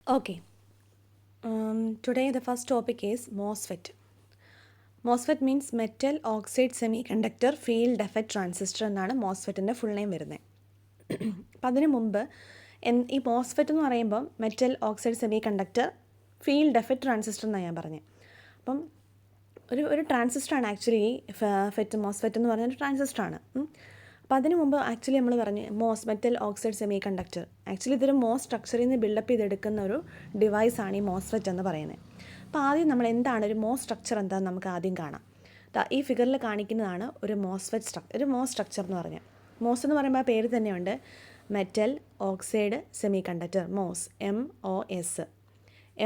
Okay. Today the first topic is MOSFET. MOSFET means Metal Oxide Semiconductor Field Effect Transistor എന്നാണ് മോസ്ഫെറ്റിൻ്റെ full name വരുന്നത്. അപ്പം അതിന് മുമ്പ് ഈ മോസ്ഫെറ്റ് എന്ന് പറയുമ്പം metal oxide semiconductor field effect transistor എന്നാണ് ഞാൻ പറഞ്ഞത്. അപ്പം ഒരു ട്രാൻസിസ്റ്ററാണ് ആക്ച്വലി മോസ്ഫെറ്റ് എന്ന് പറഞ്ഞൊരു ട്രാൻസിസ്റ്ററാണ്. അപ്പോൾ അതിന് മുമ്പ് ആക്ച്വലി നമ്മൾ പറഞ്ഞു metal oxide semi conductor. Actually ഇതൊരു സ്ട്രക്ചറിൽ നിന്ന് ബിൽഡപ്പ് ചെയ്തെടുക്കുന്ന ഒരു ഡിവൈസാണ് ഈ മോസ്ഫെറ്റ് എന്ന് പറയുന്നത്. അപ്പോൾ ആദ്യം നമ്മൾ എന്താണ് ഒരു സ്ട്രക്ചർ എന്താണെന്ന് നമുക്ക് ആദ്യം കാണാം. ഈ ഫിഗറിൽ കാണിക്കുന്നതാണ് ഒരു സ്ട്രക്ചർ എന്ന് പറഞ്ഞാൽ. മോസ് എന്ന് പറയുമ്പോൾ ആ പേര് തന്നെയുണ്ട്, metal oxide semiconductor, MOS.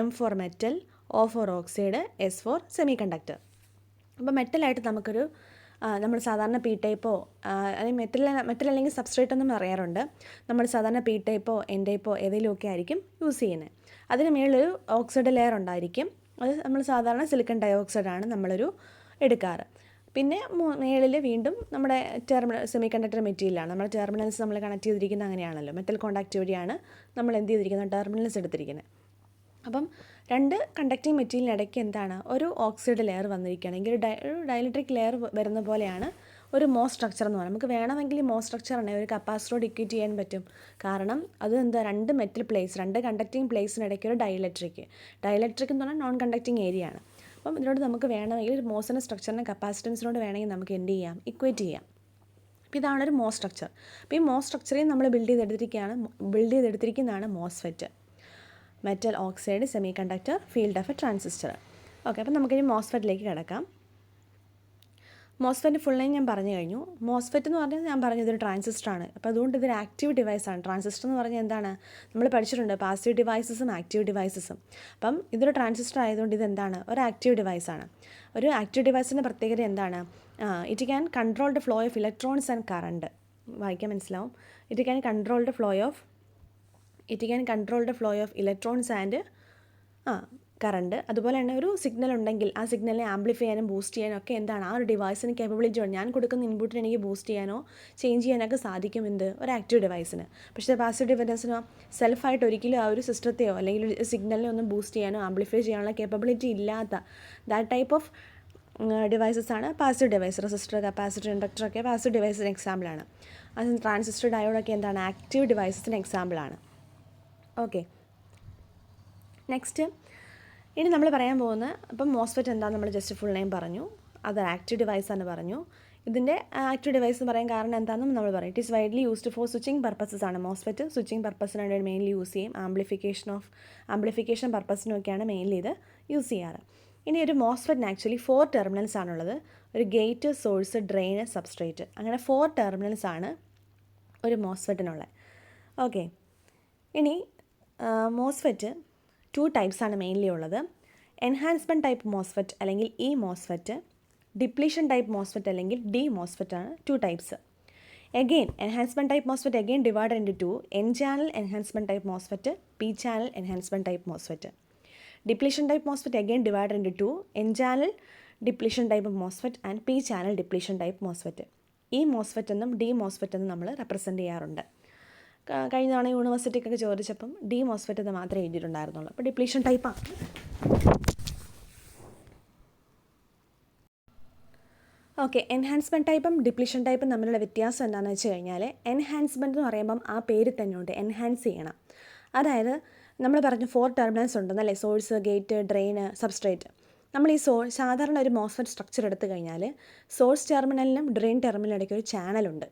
M for metal, O for oxide, S for semiconductor. അപ്പോൾ മെറ്റലായിട്ട് നമുക്കൊരു നമ്മൾ സാധാരണ പി ടൈപ്പോ അല്ലെങ്കിൽ മെറ്റൽ അല്ലെങ്കിൽ സബ്സ്ട്രേറ്റ് എന്നും പറയാറുണ്ട്. നമ്മൾ സാധാരണ പി ടൈപ്പോ എൻ ടൈപ്പോ ഏതെങ്കിലുമൊക്കെ ആയിരിക്കും യൂസ് ചെയ്യുന്നത്. അതിന് മേളിലൊരു ഓക്സൈഡ് ലെയർ ഉണ്ടായിരിക്കും. അത് നമ്മൾ സാധാരണ സിലിക്കൺ ഡയോക്സൈഡാണ് നമ്മളൊരു എടുക്കാറ്. പിന്നെ മേളിൽ വീണ്ടും നമ്മുടെ സെമി കണ്ടക്ടർ മെറ്റീരിയലാണ്. നമ്മുടെ ടെർമിനൽസ് നമ്മൾ കണക്ട് ചെയ്തിരിക്കുന്നത് അങ്ങനെയാണല്ലോ. മെറ്റൽ കോണ്ടാക്റ്റ് വഴിയാണ് നമ്മൾ എന്ത് ചെയ്തിരിക്കുന്നത്, ടെർമിനൽസ് എടുത്തിരിക്കുന്നത്. അപ്പം രണ്ട് കണ്ടക്റ്റിംഗ് മെറ്റീരിയലിനിടയ്ക്ക് എന്താണ്, ഒരു ഓക്സൈഡ് ലെയർ വന്നിരിക്കുകയാണെങ്കിൽ ഒരു ഡയലക്ട്രിക് ലെയർ വരുന്ന പോലെയാണ് ഒരു സ്ട്രക്ചർ എന്ന് പറയുന്നത്. നമുക്ക് വേണമെങ്കിൽ ഈ സ്ട്രക്ചറിനെ ഒരു കപ്പാസിറ്ററോട് ഇക്വേറ്റ് ചെയ്യാൻ പറ്റും. കാരണം അത് രണ്ട് മെറ്റൽ പ്ലേസ്, രണ്ട് കണ്ടക്റ്റിംഗ് പ്ലേസിനിടയ്ക്ക് ഒരു ഡയലക്ട്രിക് എന്ന് പറഞ്ഞാൽ നോൺ കണ്ടക്റ്റിംഗ് ഏരിയ ആണ്. അപ്പം ഇതിനോട് നമുക്ക് വേണമെങ്കിൽ ഒരു മോസിൻ്റെ സ്ട്രക്ചറിനെ കപ്പാസിറ്റൻസിനോട് വേണമെങ്കിൽ നമുക്ക് എന്ത് ചെയ്യാം, ഇക്വേറ്റ് ചെയ്യാം. അപ്പോൾ ഇതാണൊരു സ്ട്രക്ചർ. അപ്പോൾ ഈ സ്ട്രക്ചറിൽ നമ്മൾ ബിൽഡ് ചെയ്തെടുത്തിരിക്കുന്നതാണ് MOSFET, metal oxide semiconductor field effect transistor. Okay, അപ്പോൾ നമുക്കിനി മോസ്ഫെറ്റിലേക്ക് കിടക്കാം. മോസ്ഫെറ്റ് ഫുൾ നെയിം ഞാൻ പറഞ്ഞു കഴിഞ്ഞു. മോസ്ഫെറ്റ് എന്ന് പറഞ്ഞാൽ ഞാൻ പറഞ്ഞു ഇതൊരു ട്രാൻസിസ്റ്ററാണ്. അപ്പോൾ അതുകൊണ്ട് ഇതൊരു ആക്റ്റീവ് ഡിവൈസാണ്. ട്രാൻസിസ്റ്റർ എന്ന് പറഞ്ഞാൽ എന്താണ്, നമ്മൾ പഠിച്ചിട്ടുണ്ട് പാസീവ് ഡിവൈസസും ആക്റ്റീവ് ഡിവൈസസും. അപ്പം ഇതൊരു ട്രാൻസിസ്റ്റർ ആയതുകൊണ്ട് ഇതെന്താണ്, ഒരു ആക്റ്റീവ് ഡിവൈസാണ്. ഒരു ആക്റ്റീവ് ഡിവൈസിൻ്റെ പ്രത്യേകത എന്താണ്, it can control the flow of electrons and current. വായിക്കാൻ മനസ്സിലാവും. It can control the flow of electrons and current. അതുപോലെ തന്നെ ഒരു സിഗ്നൽ ഉണ്ടെങ്കിൽ ആ സിഗ്നലിനെ ആംപ്ലിഫൈ ചെയ്യാനും ബൂസ്റ്റ് ചെയ്യാനും ഒക്കെ എന്താണ്, ആ ഒരു ഡിവൈസിന് കേപ്പബിലിറ്റി ഉണ്ട്. ഞാൻ കൊടുക്കുന്ന ഇൻപുട്ടിന് എനിക്ക് ബൂസ്റ്റ് ചെയ്യാനോ ചേഞ്ച് ചെയ്യാനൊക്കെ സാധിക്കും ഒരു ആക്റ്റീവ് ഡിവൈസിന്. പക്ഷേ പാസീവ് ഡിവൈസിന് സെൽഫായിട്ട് ഒരിക്കലും ആ ഒരു സിസ്റ്റത്തെയോ അല്ലെങ്കിൽ സിഗ്നലിനെ ഒന്നും ബൂസ്റ്റ് ചെയ്യാനോ ആംപ്ലിഫൈ ചെയ്യാനുള്ള കേപ്പബിലിറ്റി ഇല്ലാത്ത ദാറ്റ് ടൈപ്പ് ഓഫ് ഡിവൈസസ് ആണ് passive device. Resistor, capacitor, inductor ഒക്കെ പാസീവ് ഡിവൈസിന് എക്സാമ്പിളാണ്. അത് ട്രാൻസിസ്റ്റർ, ഡയോഡൊക്കെ എന്താണ്, ആക്റ്റീവ് ഡിവൈസസിന് എക്സാമ്പിളാണ്. ഓക്കെ, നെക്സ്റ്റ് ഇനി നമ്മൾ പറയാൻ പോകുന്നത്, അപ്പം മോസ്ഫെറ്റ് എന്താണെന്ന് നമ്മൾ ജസ്റ്റ് ഫുൾ നെയിം പറഞ്ഞു, അത് ആക്റ്റീവ് ഡിവൈസാണെന്ന് പറഞ്ഞു. ഇതിൻ്റെ ആക്റ്റീവ് ഡിവൈസ് എന്ന് പറയാൻ കാരണം എന്താണെന്നും നമ്മൾ പറയും. It is widely used for switching purposes ആണ്. മോസ്ഫെറ്റ് സ്വിച്ചിങ് പർപ്പസിന് വേണ്ടി മെയിൻലി യൂസ് ചെയ്യും. ആംപ്ലിഫിക്കേഷൻ പർപ്പസിനൊക്കെയാണ് മെയിൻലി ഇത് യൂസ് ചെയ്യാറ്. ഇനി ഒരു മോസ്ഫെറ്റിന് ആക്ച്വലി 4 ടെർമിനൽസ് ആണുള്ളത്. ഒരു ഗേറ്റ്, സോഴ്സ്, ഡ്രെയിൻ, സബ്സ്ട്രേറ്റ്, അങ്ങനെ 4 ടെർമിനൽസ് ആണ് ഒരു മോസ്ഫെറ്റിനുള്ളത്. ഓക്കെ, ഇനി മോസ്ഫെറ്റ് 2 ടൈപ്സാണ് മെയിൻലി ഉള്ളത്. എൻഹാൻസ്മെൻറ്റ് ടൈപ്പ് മോസ്ഫെറ്റ് അല്ലെങ്കിൽ മോസ്ഫെറ്റ്, ഡിപ്ലീഷൻ ടൈപ്പ് മോസ്ഫെറ്റ് അല്ലെങ്കിൽ മോസ്ഫെറ്റ് ആണ് 2 types. Again enhancement type MOSFET again divided into 2, N channel enhancement type MOSFET, P channel enhancement type MOSFET. Depletion type MOSFET again divided into 2, N channel depletion type MOSFET and P channel depletion type MOSFET. MOSFET എന്നും MOSFET എന്നും നമ്മൾ represent ചെയ്യാറുണ്ട്. കഴിഞ്ഞ തവണ യൂണിവേഴ്സിറ്റിക്കൊക്കെ ചോദിച്ചപ്പം MOSFET എന്ന് മാത്രമേ എഴുതിയിട്ടുണ്ടായിരുന്നുള്ളൂ. അപ്പോൾ ഡിപ്ലീഷൻ ടൈപ്പാണ്. ഓക്കെ, എൻഹാൻസ്മെൻറ്റ് ടൈപ്പും ഡിപ്ലീഷൻ ടൈപ്പും തമ്മിലുള്ള വ്യത്യാസം എന്താണെന്ന് വെച്ച് കഴിഞ്ഞാൽ, എൻഹാൻസ്മെൻറ്റ് എന്ന് പറയുമ്പം ആ പേര് തന്നെയുണ്ട്, എൻഹാൻസ് ചെയ്യണം. അതായത് നമ്മൾ പറഞ്ഞു 4 ടെർമിനൽസ് ഉണ്ടെന്നല്ലേ, സോഴ്സ്, ഗേറ്റ്, ഡ്രെയിൻ, സബ്സ്ട്രേറ്റ്. നമ്മൾ ഈ സാധാരണ ഒരു മോസ്ഫെറ്റ് സ്ട്രക്ചർ എടുത്തു കഴിഞ്ഞാൽ സോഴ്സ് ടെർമിനലിനും ഡ്രെയിൻ ടെർമിനലിനും ഇടയ്ക്ക് ഒരു ചാനലുണ്ട്.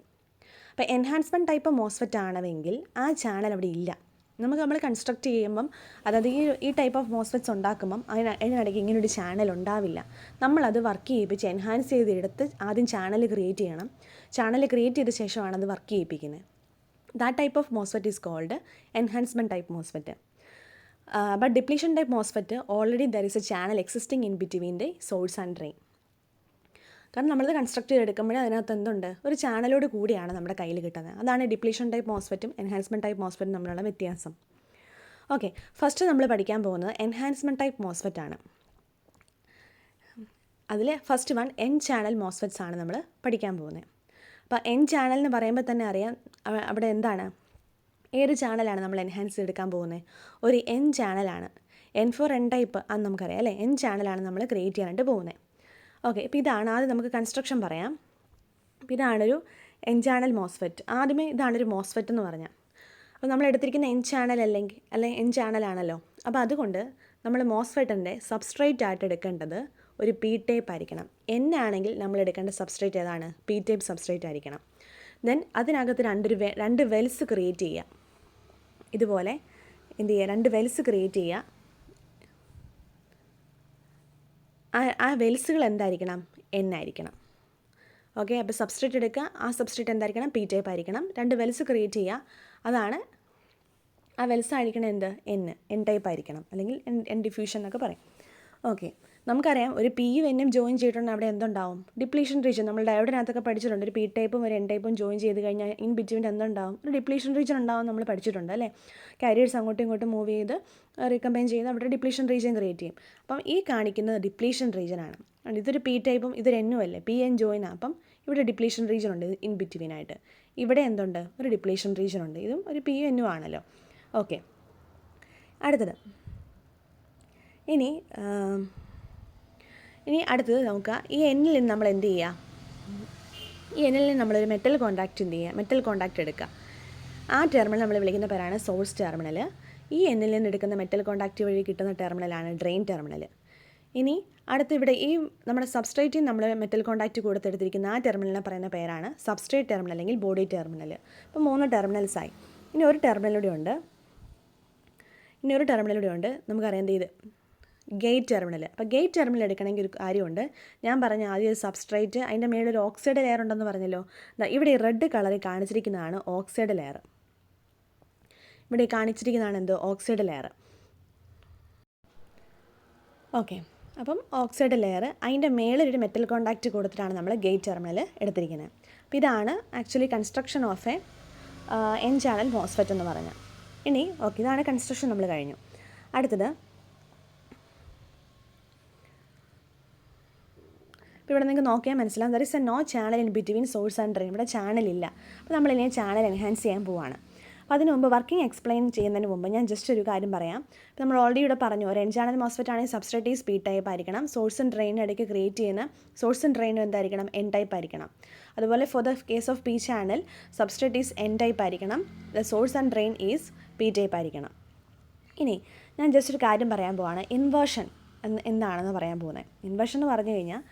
അപ്പോൾ എൻഹാൻസ്മെൻറ്റ് ടൈപ്പ് മോസ്ഫെറ്റ് ആണെങ്കിൽ ആ ചാനൽ അവിടെ ഇല്ല. നമ്മൾ കൺസ്ട്രക്റ്റ് ചെയ്യുമ്പം, അതായത് ഈ ടൈപ്പ് ഓഫ് മോസ്ഫെറ്റ്സ് ഉണ്ടാക്കുമ്പം അതിനിടയ്ക്ക് ഇങ്ങനൊരു ചാനൽ ഉണ്ടാവില്ല. നമ്മളത് വർക്ക് ചെയ്യിപ്പിച്ച് എൻഹാൻസ് ചെയ്തെടുത്ത് ആദ്യം ചാനൽ ക്രിയേറ്റ് ചെയ്യണം. ചാനൽ ക്രിയേറ്റ് ചെയ്ത ശേഷമാണ് അത് വർക്ക് ചെയ്യിപ്പിക്കുന്നത്. That type of MOSFET is called enhancement type MOSFET. But depletion type MOSFET already there is a channel existing in between the source and drain. കാരണം നമ്മളത് construct ചെയ്തെടുക്കുമ്പോഴേ അതിനകത്ത് എന്തുണ്ട്, ഒരു ചാനലോട് കൂടിയാണ് നമ്മുടെ കയ്യിൽ കിട്ടുന്നത്. അതാണ് ഡിപ്ലീഷൻ ടൈപ്പ് മോസ്ഫെറ്റും എൻഹാൻസ്മെൻറ്റ് ടൈപ്പ് മോസ്ഫെറ്റും തമ്മിലുള്ള വ്യത്യാസം. ഓക്കെ, ഫസ്റ്റ് നമ്മൾ പഠിക്കാൻ പോകുന്നത് എൻഹാൻസ്മെൻറ്റ് ടൈപ്പ് മോസ്ഫെറ്റ് ആണ്. അതിൽ first one N channel MOSFETs ആണ് നമ്മൾ പഠിക്കാൻ പോകുന്നത്. അപ്പോൾ എൻ ചാനൽ എന്ന് പറയുമ്പോൾ തന്നെ അറിയാം അവിടെ എന്താണ്, ഏത് ചാനലാണ് നമ്മൾ എൻഹാൻസ് എടുക്കാൻ പോകുന്നത്? ഒരു എൻ ചാനലാണ്. എൻ ഫോർ എൻ ടൈപ്പ് അന്ന് നമുക്കറിയാം അല്ലേ? എൻ ചാനലാണ് നമ്മൾ ക്രിയേറ്റ് ചെയ്യാനായിട്ട് പോകുന്നത്. ഓക്കെ, ഇപ്പോൾ ഇതാണ് ആദ്യം നമുക്ക് കൺസ്ട്രക്ഷൻ പറയാം. അപ്പോൾ ഇതാണൊരു എൻ ചാനൽ മോസ്ഫെറ്റ്. ആദ്യമേ ഇതാണൊരു മോസ്ഫെറ്റ് എന്ന് പറഞ്ഞാൽ, അപ്പോൾ നമ്മൾ എടുത്തിരിക്കുന്ന എൻ ചാനൽ അല്ലെങ്കിൽ എൻ ചാനലാണല്ലോ. അപ്പോൾ അതുകൊണ്ട് നമ്മൾ മോസ്ഫെറ്റിൻ്റെ സബ്സ്ട്രേറ്റ് ആയിട്ട് എടുക്കേണ്ടത് ഒരു പി ടൈപ്പ് ആയിരിക്കണം. എൻ ആണെങ്കിൽ നമ്മൾ എടുക്കേണ്ട സബ്സ്ട്രേറ്റ് ഏതാണ്? പി ടൈപ്പ് സബ്സ്ട്രേറ്റ് ആയിരിക്കണം. ദെൻ അതിനകത്ത് രണ്ട് വെൽസ് ക്രിയേറ്റ് ചെയ്യുക. ഇതുപോലെ എന്ത് ചെയ്യുക? 2 വെൽസ് ക്രിയേറ്റ് ചെയ്യുക. ആ വെൽസുകൾ എന്തായിരിക്കണം? എൻ ആയിരിക്കണം. ഓക്കെ, അപ്പോൾ സബ്സ്ട്രേറ്റ് എടുക്കുക. ആ സബ്സ്ട്രേറ്റ് എന്തായിരിക്കണം? പി ടൈപ്പ് ആയിരിക്കണം. 2 വെൽസ് ക്രിയേറ്റ് ചെയ്യുക. അതാണ് ആ വെൽസ് ആയിരിക്കണം എന്ത്? എൻ ടൈപ്പ് ആയിരിക്കണം, അല്ലെങ്കിൽ എൻ ഡിഫ്യൂഷൻ എന്നൊക്കെ പറയും. ഓക്കെ, നമുക്കറിയാം ഒരു പിയും എന്നും ജോയിൻ ചെയ്തിട്ടുണ്ടെങ്കിൽ അവിടെ എന്തുണ്ടാവും? Depletion region. നമ്മൾ ഡയോഡിനകത്തൊക്കെ പഠിച്ചിട്ടുണ്ട്. ഒരു പി ടൈപ്പും ഒരു എൻ ടൈപ്പും ജോയിൻ ചെയ്ത് കഴിഞ്ഞാൽ ഇൻ ബിറ്റ്വീൻ എന്തുണ്ടാവും? ഒരു ഡിപ്ലീഷൻ റീജിയൻ ഉണ്ടാവും. നമ്മൾ പഠിച്ചിട്ടുണ്ട് അല്ലേ? കാരിയേഴ്സ് അങ്ങോട്ടും ഇങ്ങോട്ടും മൂവ് ചെയ്ത് റീകമ്പൈൻ ചെയ്ത് അവിടെ ഡിപ്ലീഷൻ റീജിയൻ ക്രിയേറ്റ് ചെയ്യും. അപ്പം ഈ കാണിക്കുന്നത് ഡിപ്ലീഷൻ റീജിയനാണ്. ഇതൊരു പി ടൈപ്പും ഇതൊരു എന്നും അല്ലേ? പി എൻ ജോയിനാണ്. അപ്പം ഇവിടെ ഡിപ്ലീഷൻ റീജിയൻ ഉണ്ട് ഇൻ ബിറ്റ്വീൻ ആയിട്ട്. ഇവിടെ എന്തുണ്ട്? ഒരു ഡിപ്ലീഷൻ റീജിയൻ ഉണ്ട്. ഇതും ഒരു പി എന്നും ആണല്ലോ. ഓക്കെ, അടുത്തത് ഇനി അടുത്തത് നോക്കുക. ഈ എന്നിൽ നിന്ന് നമ്മൾ എന്ത് ചെയ്യുക? ഈ എന്നിൽ നിന്ന് നമ്മളൊരു മെറ്റൽ കോൺടാക്റ്റ് എടുക്കുക. ആ ടെർമിനൽ നമ്മൾ വിളിക്കുന്ന പേരാണ് സോഴ്സ് ടെർമിനൽ. ഈ എന്നിൽ നിന്ന് എടുക്കുന്ന മെറ്റൽ കോൺടാക്റ്റ് വഴി കിട്ടുന്ന ടെർമിനലാണ് ഡ്രെയിൻ ടെർമിനൽ. ഇനി അടുത്ത് ഇവിടെ ഈ നമ്മുടെ സബ്സ്ട്രേറ്റിൽ നമ്മൾ മെറ്റൽ കോൺടാക്റ്റ് കൊടുത്തെടുത്തിരിക്കുന്ന ആ ടെർമിനലിനെ പറയുന്ന പേരാണ് സബ്സ്ട്രേറ്റ് ടെർമിനൽ അല്ലെങ്കിൽ ബോഡി ടെർമിനൽ. അപ്പോൾ 3 ടെർമിനൽസായി. ഇനി ഒരു ടെർമിനലൂടെ ഉണ്ട്. നമുക്കറിയാം എന്ത് ചെയ്ത് ഗേറ്റ് ടെർമിനൽ. അപ്പോൾ ഗേറ്റ് ടെർമിനൽ എടുക്കണമെങ്കിൽ ഒരു കാര്യമുണ്ട്. ഞാൻ പറഞ്ഞ ആദ്യം ഒരു സബ്സ്ട്രേറ്റ്, അതിൻ്റെ മേളിൽ ഒരു ഓക്സൈഡ് ലെയർ ഉണ്ടെന്ന് പറഞ്ഞല്ലോ. ഇവിടെ ഈ റെഡ് കളറിൽ കാണിച്ചിരിക്കുന്നതാണ് ഓക്സൈഡ് ലെയർ. ഇവിടെ കാണിച്ചിരിക്കുന്നതാണ് എന്ത്? Oxide layer. ഓക്കെ, അപ്പം ഓക്സൈഡ് ലെയർ, അതിൻ്റെ മേളിലൊരു മെറ്റൽ കോൺടാക്റ്റ് കൊടുത്തിട്ടാണ് നമ്മൾ ഗേറ്റ് ടെർമിനൽ എടുത്തിരിക്കുന്നത്. അപ്പോൾ ഇതാണ് actually construction of N channel MOSFET എന്ന് പറഞ്ഞാൽ. ഇനി ഓക്കെ, ഇതാണ് കൺസ്ട്രക്ഷൻ നമ്മൾ കഴിഞ്ഞു. അടുത്തത് ഇപ്പോൾ ഇവിടെ നിങ്ങൾക്ക് നോക്കിയാൽ മനസ്സിലാവും there is a no channel in between source and drain. ഇവിടെ ചാനലില്ല. അപ്പോൾ നമ്മളിനി ചാനൽ എൻഹാൻസ് ചെയ്യാൻ പോവാണ്. അപ്പോൾ അതിന് മുമ്പ് വർക്കിംഗ് എക്സ്പ്ലെയിൻ ചെയ്യുന്നതിന് മുമ്പ് ഞാൻ ജസ്റ്റ് ഒരു കാര്യം പറയാം. ഇപ്പോൾ നമ്മൾ ഓൾറെഡി ഇവിടെ പറഞ്ഞു, ഒരു എൻ ചാനൽ മോസ്ഫെറ്റ് ആണെങ്കിൽ സബ്സ്ട്രേറ്റ് ഈസ് പി ടൈപ്പ് ആയിരിക്കണം. സോഴ്സും ഡ്രെയിനും ഇടയ്ക്ക് ക്രിയേറ്റ് ചെയ്യുന്ന സോഴ്സും ഡ്രെയിനും എന്തായിരിക്കണം? എൻ ടൈപ്പ് ആയിരിക്കണം. അതുപോലെ for the case of P channel substrate is N type ആയിരിക്കണം. The source and drain is P type ആയിരിക്കണം. ഇനി ഞാൻ ജസ്റ്റ് ഒരു കാര്യം പറയാൻ പോവാണ്. ഇൻവേർഷൻ എന്താണെന്ന് പറയാൻ പോകുന്നത്. ഇൻവേർഷൻ എന്ന് പറഞ്ഞു കഴിഞ്ഞാൽ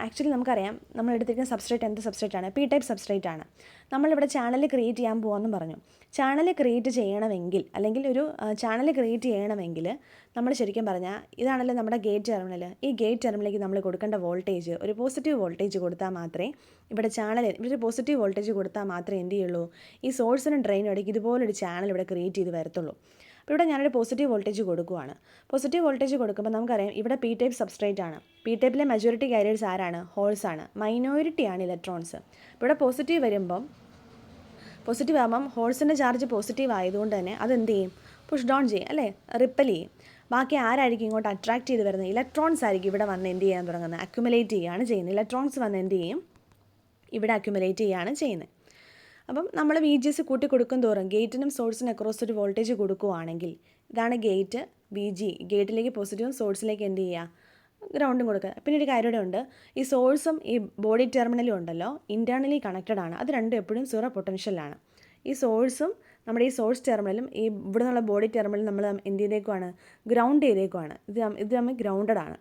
ആക്ച്വലി നമുക്കറിയാം നമ്മൾ എടുത്തിരിക്കുന്ന സബ്സ്ട്രേറ്റ് എന്ത് സബ്സ്ട്രേറ്റ് ആണ്? പി ടൈപ്പ് സബ്സ്ട്രേറ്റ് ആണ്. നമ്മളിവിടെ ചാനൽ ക്രിയേറ്റ് ചെയ്യാൻ പോകാമെന്നും പറഞ്ഞു. ചാനൽ ക്രിയേറ്റ് ചെയ്യണമെങ്കിൽ, അല്ലെങ്കിൽ ഒരു ചാനൽ ക്രിയേറ്റ് ചെയ്യണമെങ്കിൽ നമ്മൾ ശരിക്കും പറഞ്ഞാൽ ഇതാണല്ലോ നമ്മുടെ ഗേറ്റ് ടെർമിനൽ. ഈ ഗേറ്റ് ടെർമിനലിലേക്ക് നമ്മൾ കൊടുക്കേണ്ട വോൾട്ടേജ് ഒരു പോസിറ്റീവ് വോൾട്ടേജ് കൊടുത്താൽ മാത്രമേ ഇവിടെ പോസിറ്റീവ് വോൾട്ടേജ് കൊടുത്താൽ മാത്രമേ എന്ത് ചെയ്യുള്ളൂ? ഈ സോഴ്സിനും ഡ്രെയിനും ഇടയ്ക്ക് ഇതുപോലൊരു ചാനൽ ഇവിടെ ക്രിയേറ്റ് ചെയ്ത് വരത്തുള്ളൂ. അപ്പോൾ ഇവിടെ ഞാനൊരു പോസിറ്റീവ് വോൾട്ടേജ് കൊടുക്കുകയാണ്. പോസിറ്റീവ് വോൾട്ടേജ് കൊടുക്കുമ്പോൾ നമുക്കറിയാം ഇവിടെ പി ടൈപ്പ് സബ്സ്ട്രേറ്റ് ആണ്. പി ടൈപ്പിലെ മെജോറിറ്റി കാരിയേഴ്സ് ആരാണ്? ഹോൾസ് ആണ്. മൈനോറിറ്റിയാണ് ഇലക്ട്രോൺസ്. ഇവിടെ പോസിറ്റീവ് ആകുമ്പം ഹോൾസിൻ്റെ ചാർജ് പോസിറ്റീവ് ആയതുകൊണ്ട് തന്നെ അതെന്ത് ചെയ്യും? പുഷ് ഡൗൺ ചെയ്യും അല്ലേ? റിപ്പൽ ചെയ്യും. ബാക്കി ആരായിരിക്കും ഇങ്ങോട്ട് അട്രാക്ട് ചെയ്ത് വരുന്നത്? ഇലക്ട്രോൺസ് ആയിരിക്കും ഇവിടെ വന്ന് എന്ത് ചെയ്യാൻ തുടങ്ങുന്നത്? അക്യുമുലേറ്റ് ചെയ്യുകയാണ് ചെയ്യുന്നത്. ഇലക്ട്രോൺസ് വന്ന് എന്ത് ചെയ്യും? ഇവിടെ അക്യുമുലേറ്റ് ചെയ്യുകയാണ് ചെയ്യുന്നത്. അപ്പം നമ്മൾ വി ജി എസ് കൂട്ടി കൊടുക്കും തോറും ഗേറ്റിനും സോഴ്സിനും അക്രോസ് ഒരു വോൾട്ടേജ് കൊടുക്കുകയാണെങ്കിൽ, ഇതാണ് ഗേറ്റ് വി ജി. ഗേറ്റിലേക്ക് പോസിറ്റീവും സോഴ്സിലേക്ക് എന്ത് ചെയ്യുക? ഗ്രൗണ്ടും കൊടുക്കുക. പിന്നെ ഒരു കാര്യം കൂടെ ഉണ്ട്. ഈ സോഴ്സും ഈ ബോഡി ടെർമിനലും ഉണ്ടല്ലോ, ഇൻറ്റേർണലി കണക്റ്റഡ് ആണ്. അത് രണ്ടും എപ്പോഴും സീറോ പൊട്ടൻഷ്യലാണ്. ഈ സോഴ്സും നമ്മുടെ ഈ സോഴ്സ് ടെർമിനലും ഈ ഇവിടെ നിന്നുള്ള ബോഡി ടെർമിനലും നമ്മൾ എന്ത് ചെയ്തേക്കുവാണ്? ഗ്രൗണ്ട് ചെയ്തേക്കുവാണ്. ഇത് തമ്മിൽ ഗ്രൗണ്ടഡ് ആണ്.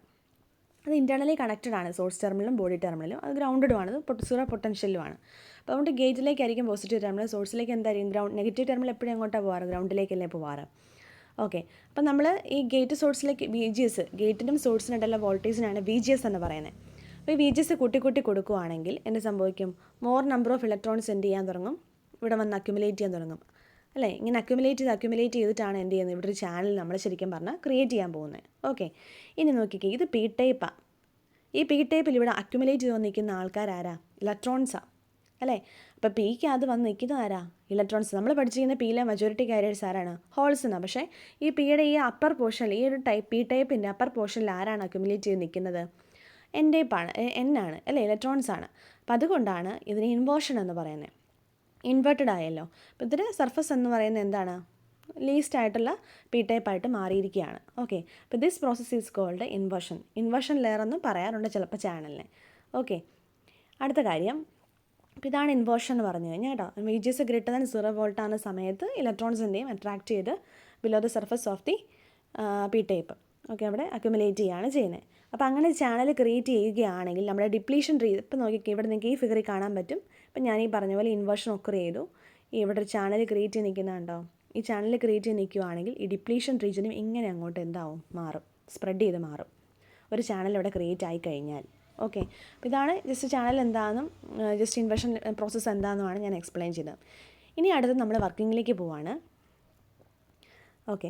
അത് ഇൻറ്റേർണലി കണക്റ്റഡ് ആണ്. സോഴ്സ് ടെർമിനലും ബോഡി ടെർമിനലും അത് ഗ്രൗണ്ടഡുമാണ്. അത് സീറോ പൊട്ടൻഷ്യലുമാണ്. അപ്പോൾ അതുകൊണ്ട് ഗേറ്റിലേക്കായിരിക്കും പോസിറ്റീവ് ടെർമിനൽ, സോഴ്സിലേക്ക് എന്തായിരിക്കും നെഗറ്റീവ് ടെർമിനൽ എപ്പോഴും എങ്ങോട്ടാണ് പോകാറ്? ഗ്രൗണ്ടിലേക്കല്ലേ പോകാറ്. ഓക്കെ, അപ്പം നമ്മൾ ഈ ഗേറ്റ് സോഴ്സിലേക്ക് വി ജി എസ്, ഗേറ്റിനും സോഴ്സിനുള്ള വോൾട്ടേജിനാണ് വി ജി എസ് എന്ന് പറയുന്നത്. അപ്പോൾ ഈ വി ജി എസ് കൂട്ടി കൊടുക്കുകയാണെങ്കിൽ എന്ത് സംഭവിക്കും? മോർ നമ്പർ ഓഫ് ഇലക്ട്രോൺസ് എന്ത് ചെയ്യാൻ തുടങ്ങും? ഇവിടെ വന്ന് അക്യുമുലേറ്റ് ചെയ്യാൻ തുടങ്ങും അല്ലേ? ഇങ്ങനെ അക്യുമുലേറ്റ് ചെയ്തിട്ടാണ് എന്ത് ചെയ്യുന്നത്? ഇവിടെ ഒരു ചാനൽ നമ്മൾ ശരിക്കും പറഞ്ഞാൽ ക്രിയേറ്റ് ചെയ്യാൻ പോകുന്നത്. ഓക്കെ, ഇനി നോക്കിക്കേ, ഇത് പി ടൈപ്പാണ്. ഈ പി ടൈപ്പിൽ ഇവിടെ അക്യുമുലേറ്റ് ചെയ്ത് നിൽക്കുന്ന ആൾക്കാരാരാ? ഇലക്ട്രോൺസാണ് അല്ലേ? അപ്പോൾ പിക്ക് അത് വന്ന് നിൽക്കുന്ന ആരാ? ഇലക്ട്രോൺസ്. നമ്മൾ പഠിച്ചിരിക്കുന്ന പിയിലെ മെജോറിറ്റി കാരിയേഴ്സ് ആരാണ്? ഹോൾസ് എന്നാണ്. പക്ഷേ ഈ പിയുടെ ഈ അപ്പർ പോർഷനിൽ, ഈ ഒരു പി ടൈപ്പിൻ്റെ അപ്പർ പോർഷനിൽ ആരാണ് അക്യുമുലേറ്റ് ചെയ്ത് നിൽക്കുന്നത്? എൻ ആണ് അല്ലേ? ഇലക്ട്രോൺസ് ആണ്. അപ്പോൾ അതുകൊണ്ടാണ് ഇതിന് ഇൻവേർഷൻ എന്ന് പറയുന്നത്. ഇൻവേർട്ടഡ് ആയല്ലോ. അപ്പോൾ ഇതിൽ സർഫസ് എന്ന് പറയുന്നത് എന്താണ്, ലീസ്റ്റ് ആയിട്ടുള്ള പി ടൈപ്പായിട്ട് മാറിയിരിക്കുകയാണ്. ഓക്കെ, അപ്പോൾ this process is called inversion layer എന്ന് പറയാറുണ്ട് ചിലപ്പോൾ ചാനലിനെ. ഓക്കെ, അടുത്ത കാര്യം, അപ്പോൾ ഇതാണ് ഇൻവേർഷൻ എന്ന് പറഞ്ഞു കഴിഞ്ഞാൽ കേട്ടോ. VGS ഗ്രേറ്റർ ദാൻ 0 വോൾട്ട് ആകുന്ന സമയത്ത് ഇലക്ട്രോൺസിൻ്റെയും അട്രാക്ട് ചെയ്ത് below the surface of the P type okay അവിടെ അക്യുമുലേറ്റ് ചെയ്യുകയാണ് ചെയ്യുന്നത്. അപ്പോൾ അങ്ങനെ ചാനൽ ക്രിയേറ്റ് ചെയ്യുകയാണെങ്കിൽ നമ്മുടെ ഡിപ്ലീഷൻ ഇപ്പോൾ നോക്കിക്കേ, ഇവിടെ നിങ്ങൾക്ക് ഈ ഫിഗറിൽ കാണാൻ പറ്റും. ഇപ്പം ഞാൻ ഈ പറഞ്ഞ പോലെ ഇൻവേർഷൻ ഒക്കർ ചെയ്തു, ഇവിടെ ഒരു ചാനൽ ക്രിയേറ്റ് ചെയ്ത് നിൽക്കുന്നുണ്ടോ, ഈ ചാനൽ ക്രിയേറ്റ് ചെയ്ത് നിൽക്കുകയാണെങ്കിൽ ഈ ഡിപ്ലീഷൻ റീജിയനും ഇങ്ങനെ അങ്ങോട്ട് എന്താവും, മാറും, സ്പ്രെഡ് ചെയ്ത് മാറും ഒരു ചാനൽ ഇവിടെ ക്രിയേറ്റ് ആയി കഴിഞ്ഞാൽ. ഓക്കെ, അപ്പോൾ ഇതാണ് ജസ്റ്റ് ചാനൽ എന്താണെന്നും ജസ്റ്റ് ഇൻവേർഷൻ പ്രോസസ്സ് എന്താണെന്നുമാണ് ഞാൻ എക്സ്പ്ലെയിൻ ചെയ്തത്. ഇനി അടുത്ത് നമ്മൾ വർക്കിങ്ങിലേക്ക് പോവാണ്. ഓക്കെ,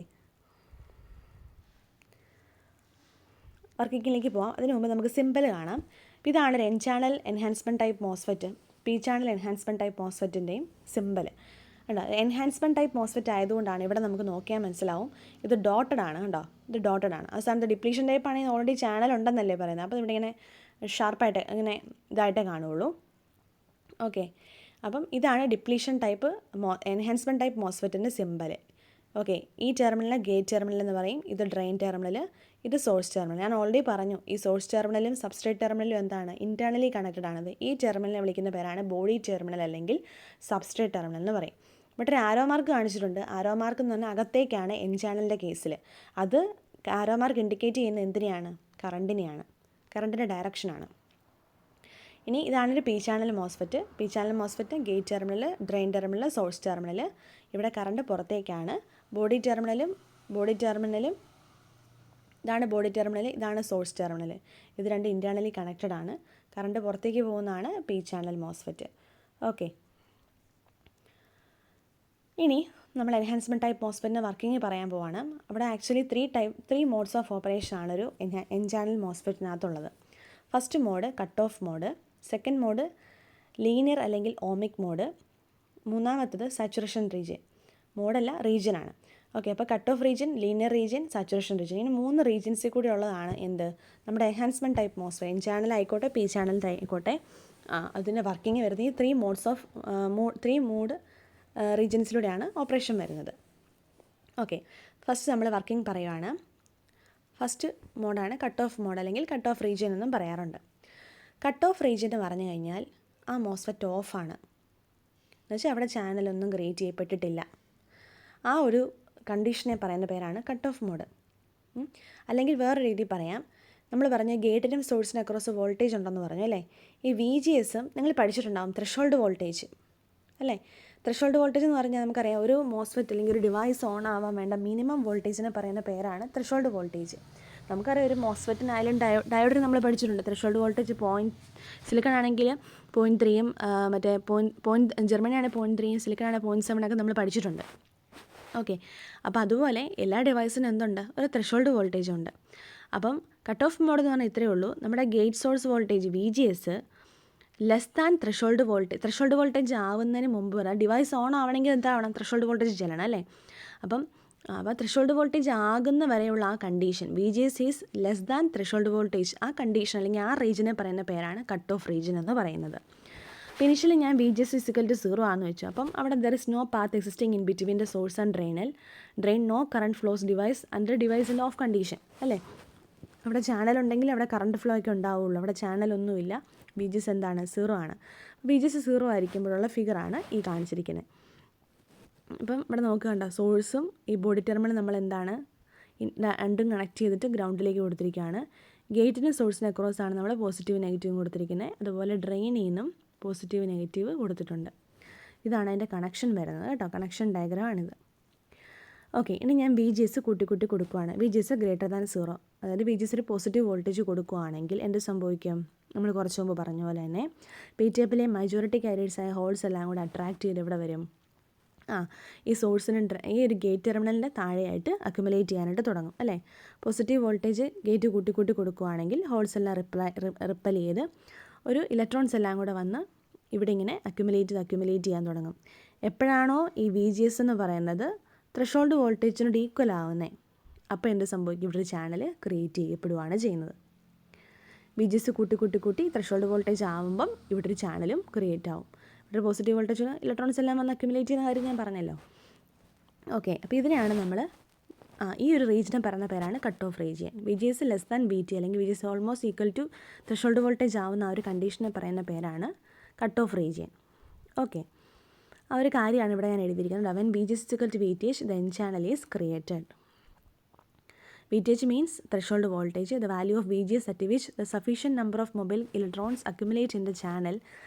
വർക്കിങ്ങിലേക്ക് പോവാം. അതിന് മുമ്പ് നമുക്ക് സിമ്പിൾ കാണാം. അപ്പോൾ ഇതാണ് ഒരു N channel enhancement type MOSFET, P channel enhancement type മോസ്ഫെറ്റിൻ്റെയും സിമ്പിൾ കണ്ടോ. എൻഹാൻസ്മെൻറ്റ് ടൈപ്പ് മോസ്ഫെറ്റ് ആയതുകൊണ്ടാണ് ഇവിടെ നമുക്ക് നോക്കിയാൽ മനസ്സിലാവും ഇത് ഡോട്ടഡ് ആണ് കണ്ടോ, ഇത് ഡോട്ടഡ് ആണ്. ആ സ്ഥാനത്ത് ഡിപ്ലീഷൻ ടൈപ്പ് ആണെങ്കിൽ ഓൾറെഡി ചാനൽ ഉണ്ടെന്നല്ലേ പറയുന്നത്. അപ്പോൾ ഇവിടെ ഇങ്ങനെ ഷാർപ്പായിട്ട് ഇങ്ങനെ ഇതായിട്ടേ കാണുള്ളൂ. ഓക്കെ, അപ്പം ഇതാണ് ഡിപ്ലീഷൻ ടൈപ്പ് എൻഹാൻസ്മെൻറ്റ് ടൈപ്പ് മോസ്ഫെറ്റിൻ്റെ സിമ്പിൾ. ഓക്കെ, ഈ ടെർമിനൽ ഗേറ്റ് ടെർമിനൽ എന്ന് പറയും, ഇത് ഡ്രെയിൻ ടെർമിനൽ, ഇത് സോഴ്സ് ടെർമിനൽ. ഞാൻ ഓൾറെഡി പറഞ്ഞു ഈ സോഴ്സ് ടെർമിനലും സബ്സ്ട്രേറ്റ് ടെർമിനലും എന്താണ്, ഇൻറ്റേർണലി കണക്റ്റഡ് ആണത്. ഈ ടെർമിനലിനെ വിളിക്കുന്ന പേരാണ് ബോഡി ടെർമിനൽ അല്ലെങ്കിൽ സബ്സ്ട്രേറ്റ് ടെർമിനൽ എന്ന് പറയും. ഇവിടെ ഒരു ആരോ മാർക്ക് കാണിച്ചിട്ടുണ്ട്. ആരോ മാർക്ക് എന്ന് പറഞ്ഞാൽ അകത്തേക്കാണ് N ചാനലിൻ്റെ കേസിൽ. അത് ആരോ മാർക്ക് ഇൻഡിക്കേറ്റ് ചെയ്യുന്നത് എന്തിനെയാണ്, കറണ്ടിനെയാണ്, കറണ്ടിൻ്റെ ഡയറക്ഷനാണ്. ഇനി ഇതാണൊരു P channel MOSFET. P channel MOSFET gate terminal, drain terminal, source terminal. ഇവിടെ കറണ്ട് പുറത്തേക്കാണ്. ബോഡി ടെർമിനലും ഇതാണ് ബോഡി ടെർമിനൽ, ഇതാണ് സോഴ്സ് ടെർമിനൽ. ഇത് രണ്ട് ഇൻറ്റേർണലി കണക്റ്റഡ് ആണ്. കറണ്ട് പുറത്തേക്ക് പോകുന്നതാണ് P-ചാനൽ മോസ്ഫെറ്റ്. ഓക്കെ, ഇനി നമ്മൾ എൻഹാൻസ്മെൻറ്റ് ടൈപ്പ് മോസ്ഫെറ്റിൻ്റെ വർക്കിംഗ് പറയാൻ പോവാണ്. അവിടെ actually three modes of operation ആണ് ഒരു N-ചാനൽ മോസ്ഫെറ്റിനകത്തുള്ളത്. First mode cut off mode, second mode linear അല്ലെങ്കിൽ ഓമിക് മോഡ്, മൂന്നാമത്തത് സാച്ചുറേഷൻ റീജിയൻ. മോഡല്ല, റീജിയനാണ്. ഓക്കെ, അപ്പോൾ cut off region, linear region, saturation region, ഇങ്ങനെ 3 റീജിയൻസിൽ കൂടി ഉള്ളതാണ് എന്ത്, നമ്മുടെ എൻഹാൻസ്മെൻറ്റ് ടൈപ്പ് മോസ്ഫെറ്റ്. N-ചാനൽ ആയിക്കോട്ടെ P-ചാനൽ ആയിക്കോട്ടെ അതിൻ്റെ വർക്കിംഗ് വരുന്നത് ഈ ത്രീ മോഡ് റീജിയൻസിലൂടെയാണ് ഓപ്പറേഷൻ വരുന്നത്. ഓക്കെ, ഫസ്റ്റ് നമ്മൾ വർക്കിംഗ് പറയുവാണ്. ഫസ്റ്റ് മോഡാണ് കട്ട് ഓഫ് മോഡ് അല്ലെങ്കിൽ കട്ട് ഓഫ് റീജിയൻ എന്നും പറയാറുണ്ട്. കട്ട് ഓഫ് റീജിയൻ എന്ന് പറഞ്ഞു കഴിഞ്ഞാൽ ആ മോസ്ഫെറ്റ് ഓഫാണ്, എന്നുവെച്ചാൽ അവിടെ ചാനലൊന്നും ക്രിയേറ്റ് ചെയ്യപ്പെട്ടിട്ടില്ല. ആ ഒരു കണ്ടീഷനെ പറയുന്ന പേരാണ് കട്ട് ഓഫ് മോഡ്. അല്ലെങ്കിൽ വേറെ രീതിയിൽ പറയാം, നമ്മൾ പറഞ്ഞ ഗേറ്റിനും സോഴ്സിനും അക്രോസ് വോൾട്ടേജ് ഉണ്ടെന്ന് പറഞ്ഞു അല്ലേ. ഈ VGS നിങ്ങൾ പഠിച്ചിട്ടുണ്ടാകും, ത്രെഷോൾഡ് വോൾട്ടേജ് അല്ലേ. ത്രെഷോൾഡ് വോൾട്ടേജ് എന്ന് പറഞ്ഞാൽ നമുക്കറിയാം, ഒരു മോസ്ഫെറ്റ് അല്ലെങ്കിൽ ഒരു ഡിവൈസ് ഓൺ ആവാൻ വേണ്ട മിനിമം വോൾട്ടേജിനെ പറയുന്ന പേരാണ് ത്രെഷോൾഡ് വോൾട്ടേജ്. നമുക്കറിയാം ഒരു മോസ്ഫെറ്റിനായാലും ഡയോഡിന് നമ്മൾ പഠിച്ചിട്ടുണ്ട്. ത്രെഷോൾഡ് വോൾട്ടേജ് സിലിക്കൺ ആണെങ്കിൽ 0.3യും മറ്റേ ജർമ്മനി ആണെങ്കിൽ 0.3യും സിലിക്കൺ ആണെങ്കിൽ 0.7 ഒക്കെ നമ്മൾ പഠിച്ചിട്ടുണ്ട്. ഓക്കെ, അപ്പോൾ അതുപോലെ എല്ലാ ഡിവൈസിനും എന്തുണ്ട്, ഒരു ത്രെഷോൾഡ് വോൾട്ടേജ് ഉണ്ട്. അപ്പം കട്ട് ഓഫ് മോഡ് എന്ന് പറഞ്ഞാൽ ഇത്രയേ ഉള്ളൂ, നമ്മുടെ gate source voltage VGS less than threshold voltage ആവുന്നതിന് മുമ്പ് വരാം. ഡിവൈസ് ഓൺ ആവണമെങ്കിൽ എന്താവണം, ത്രെഷോൾഡ് വോൾട്ടേജ് ചെല്ലണം അല്ലേ. അപ്പോൾ ത്രെഷോൾഡ് വോൾട്ടേജ് ആകുന്ന വരെയുള്ള ആ condition VGS is less than threshold voltage, ആ കണ്ടീഷൻ അല്ലെങ്കിൽ ആ റീജിയനെ പറയുന്ന പേരാണ് കട്ട് ഓഫ് റീജിയൻ എന്ന് പറയുന്നത്. അപ്പോൾ ഇനിഷ്യലി ഞാൻ VGS =0 ആണെന്ന് വെച്ചു. അപ്പം അവിടെ there is no path existing in between the source and drain no current flows device under device in off condition അല്ലേ. അവിടെ ചാനൽ ഉണ്ടെങ്കിൽ അവിടെ കറണ്ട് ഫ്ലോ ഒക്കെ ഉണ്ടാവുള്ളൂ. അവിടെ ചാനലൊന്നുമില്ല, VGS എന്താണ്, 0 ആണ്. VGS 0 ആയിരിക്കുമ്പോഴുള്ള ഫിഗറാണ് ഈ കാണിച്ചിരിക്കുന്നത്. അപ്പം ഇവിടെ നോക്കുകണ്ട, സോഴ്സും ഈ ബോഡി ടെർമിനൽ നമ്മൾ എന്താണ് രണ്ടും കണക്ട് ചെയ്തിട്ട് ഗ്രൗണ്ടിലേക്ക് കൊടുത്തിരിക്കുകയാണ്. ഗേറ്റിനും സോഴ്സിനും അക്രോസ് ആണ് നമ്മൾ പോസിറ്റീവ് നെഗറ്റീവും കൊടുത്തിരിക്കുന്നത്. അതുപോലെ ഡ്രെയിനിൽ നിന്നും പോസിറ്റീവ് നെഗറ്റീവ് കൊടുത്തിട്ടുണ്ട്. ഇതാണ് അതിൻ്റെ കണക്ഷൻ വരുന്നത് കേട്ടോ, കണക്ഷൻ ഡയഗ്രാമാണിത്. ഓക്കെ, ഇനി ഞാൻ VGS കൂട്ടി കൊടുക്കുകയാണ്. VGS ഗ്രേറ്റർ ദാൻ 0, അതായത് VGS ഒരു പോസിറ്റീവ് വോൾട്ടേജ് കൊടുക്കുകയാണെങ്കിൽ എന്ത് സംഭവിക്കും, നമ്മൾ കുറച്ച് മുമ്പ് പറഞ്ഞ പോലെ തന്നെ പി ടൈപ്പിലെ മജോറിറ്റി കാരിയേഴ്സായ ഹോൾസ് എല്ലാം കൂടെ അട്രാക്ട് ചെയ്ത് ഇവിടെ വരും. ഈ സോഴ്സിന് ഈ ഒരു ഗേറ്റ് ടെർമിനലിൻ്റെ താഴെയായിട്ട് അക്യുമുലേറ്റ് ചെയ്യാനായിട്ട് തുടങ്ങും അല്ലേ. പോസിറ്റീവ് വോൾട്ടേജ് ഗേറ്റ് കൂട്ടി കൊടുക്കുകയാണെങ്കിൽ ഹോൾസ് എല്ലാം റിപ്പൽ ചെയ്ത് ഒരു ഇലക്ട്രോൺസ് എല്ലാം കൂടെ വന്ന് ഇവിടെ ഇങ്ങനെ അക്യുമുലേറ്റ് ചെയ്യാൻ തുടങ്ങും. എപ്പോഴാണോ ഈ VGS എന്ന് പറയുന്നത് ത്രെഷോൾഡ് വോൾട്ടേജിനോട് ഈക്വൽ ആവുന്നത്, അപ്പോൾ എന്ത് സംഭവിക്കും, ഇവിടെ ഒരു ചാനൽ ക്രിയേറ്റ് ചെയ്യപ്പെടുകയാണ് ചെയ്യുന്നത്. VGS കൂട്ടി ത്രെഷോൾഡ് വോൾട്ടേജ് ആവുമ്പം ഇവിടെ ഒരു ചാനലും ക്രിയേറ്റ് ആവും. ഒരു പോസിറ്റീവ് വോൾട്ടേജ് ഇലക്ട്രോൺസ് എല്ലാം വന്ന് അക്യുമുലേറ്റ് ചെയ്യുന്ന കാര്യം ഞാൻ പറഞ്ഞല്ലോ. ഓക്കെ, അപ്പോൾ ഇതിനെയാണ് നമ്മൾ ഈ ഒരു റീജിയനെ പറയുന്ന പേരാണ് cut off region. VGS less than VT അല്ലെങ്കിൽ VGS almost equal to threshold voltage ആവുന്ന ആ ഒരു കണ്ടീഷനെ പറയുന്ന പേരാണ് കട്ട് ഓഫ് റീജിയൻ. ഓക്കെ, ആ ഒരു കാര്യമാണ് ഇവിടെ ഞാൻ എഴുതിയിരിക്കുന്നത്. When VGS is equal to VTH, the N channel is created. VTH means threshold voltage, the value of VGS at which the sufficient number of mobile electrons accumulate in the channel